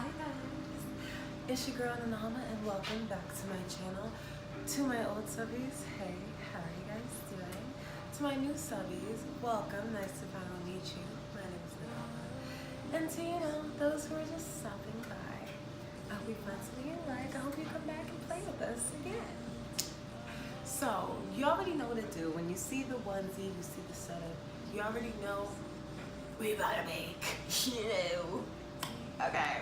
Hi guys, it's your girl Nanama and welcome back to my channel. To my old subbies, hey, how are you guys doing? To my new subbies, welcome, nice to finally meet you. My name is Nanama. And to, those who are just stopping by, I hope you find something you like. I hope you come back and play with us again. So, you already know what to do. When you see the onesie, you see the setup, you already know we about to make, Okay,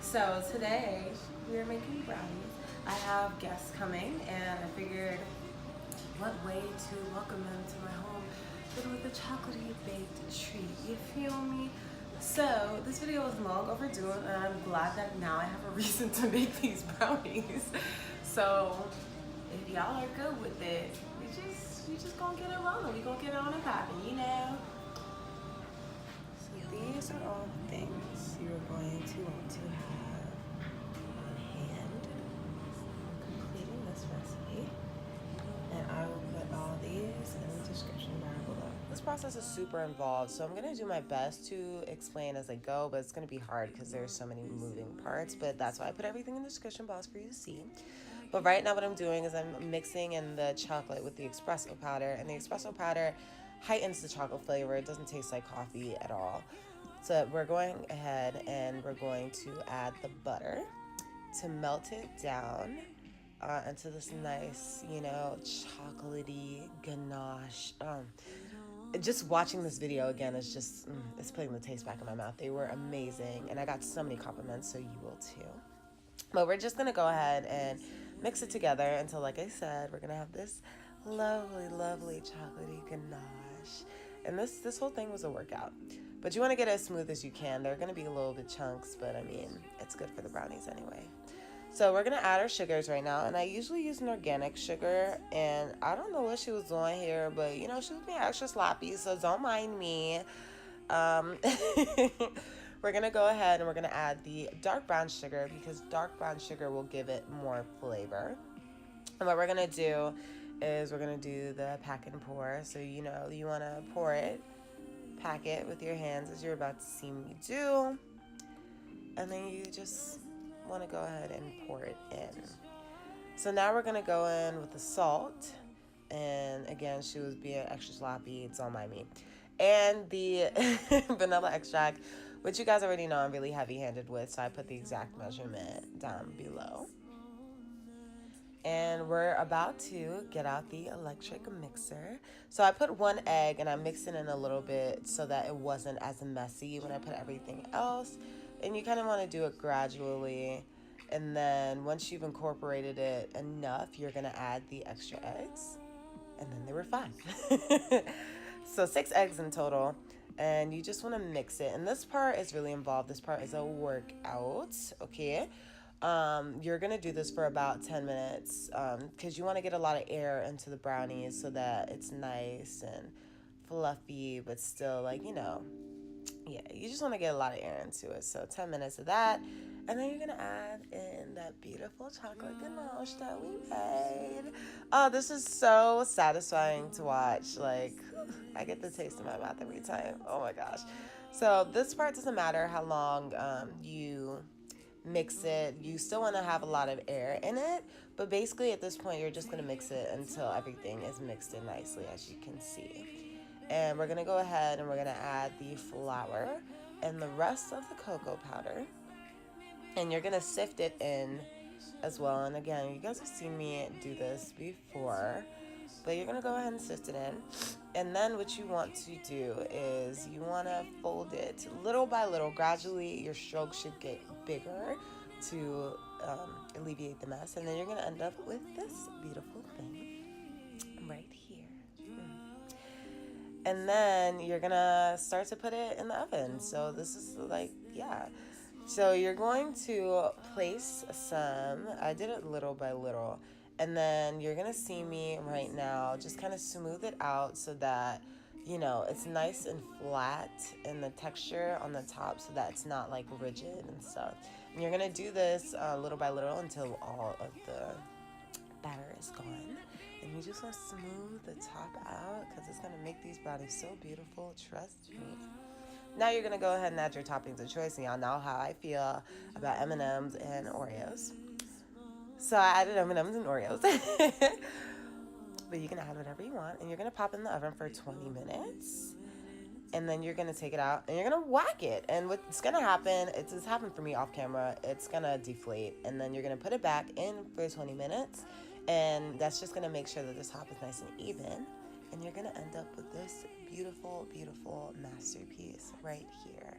so today we are making brownies. I have guests coming and I figured what way to welcome them to my home than with a chocolatey baked treat, you feel me? So this video is long overdue and I'm glad that now I have a reason to make these brownies. So if y'all are good with it, we just gonna get it rolling. We gonna get it on and popping, you know? These are all the things you're going to want to have on hand when completing this recipe. And I will put all these in the description bar below. This process is super involved, so I'm going to do my best to explain as I go, but it's going to be hard because there's so many moving parts, but that's why I put everything in the description box for you to see. But right now what I'm doing is I'm mixing in the chocolate with the espresso powder, and the espresso powder heightens the chocolate flavor. It doesn't taste like coffee at all. So we're going ahead and we're going to add the butter to melt it down into this nice, chocolatey ganache. Just watching this video again is just, it's putting the taste back in my mouth. They were amazing, and I got so many compliments, so you will too. But we're just gonna go ahead and mix it together until, like I said, we're gonna have this lovely, lovely chocolatey ganache. And this whole thing was a workout. But you want to get it as smooth as you can. They're gonna be a little bit chunks, but I mean, it's good for the brownies anyway. So we're gonna add our sugars right now, and I usually use an organic sugar, and I don't know what she was doing here, but she was being extra sloppy, so don't mind me. We're gonna go ahead and we're gonna add the dark brown sugar because dark brown sugar will give it more flavor. And what we're gonna do is we're gonna do the pack and pour. So you wanna pour it, pack it with your hands as you're about to see me do, and then you just want to go ahead and pour it in. So now we're gonna go in with the salt, and again she was being extra sloppy, it's all my me, and the vanilla extract, which you guys already know I'm really heavy-handed with, so I put the exact measurement down below. And we're about to get out the electric mixer. So I put one egg and I mixed it in a little bit so that it wasn't as messy when I put everything else. And you kind of want to do it gradually. And then once you've incorporated it enough, you're going to add the extra eggs. And then there were 5. So 6 eggs in total. And you just want to mix it. And this part is really involved. This part is a workout, okay? You're gonna do this for about 10 minutes because you want to get a lot of air into the brownies so that it's nice and fluffy, but still you just want to get a lot of air into it. So 10 minutes of that, and then you're gonna add in that beautiful chocolate ganache that we made. Oh, this is so satisfying to watch. Like, I get the taste in my mouth every time. Oh my gosh. So this part doesn't matter how long you mix it. You still want to have a lot of air in it, but basically at this point you're just going to mix it until everything is mixed in nicely, as you can see. And we're going to go ahead and we're going to add the flour and the rest of the cocoa powder, and you're going to sift it in as well. And again, you guys have seen me do this before, but you're going to go ahead and sift it in. And then what you want to do is you want to fold it little by little. Gradually, your strokes should get bigger to alleviate the mess. And then you're going to end up with this beautiful thing right here. And then you're going to start to put it in the oven. So this is So you're going to place some, I did it little by little. And then you're going to see me right now just kind of smooth it out so that, it's nice and flat in the texture on the top so that it's not like rigid and stuff. And you're going to do this little by little until all of the batter is gone. And you just want to smooth the top out because it's going to make these brownies so beautiful. Trust me. Now you're gonna go ahead and add your toppings of choice, and y'all know how I feel about M&Ms and Oreos. So I added M&Ms and Oreos. But you can add whatever you want, and you're gonna pop in the oven for 20 minutes. And then you're gonna take it out and you're gonna whack it. And what's gonna happen, it's happened for me off camera, it's gonna deflate. And then you're gonna put it back in for 20 minutes. And that's just gonna make sure that the top is nice and even. And you're gonna end up with this beautiful, beautiful masterpiece right here.